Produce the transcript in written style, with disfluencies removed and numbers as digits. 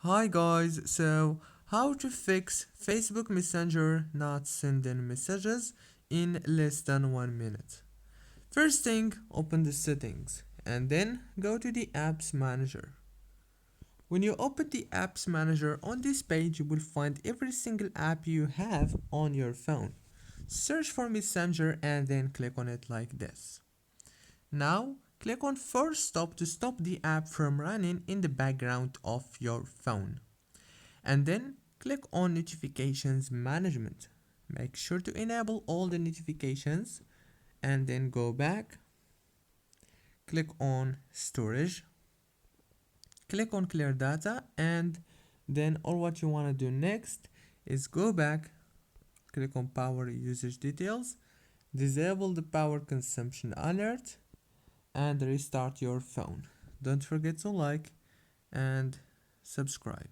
Hi guys, so how to fix Facebook Messenger not sending messages in less than 1 minute. First thing, open the settings and then go to the apps manager. When you open the apps manager on this page, you will find every single app you have on your phone. Search for Messenger and then click on it like this. Now, click on Force Stop to stop the app from running in the background of your phone. And then click on Notifications Management. Make sure to enable all the notifications and then go back. Click on Storage. Click on Clear Data and then all what you want to do next is go back, click on Power Usage Details, disable the power consumption alert and restart your phone. Don't forget to like and subscribe.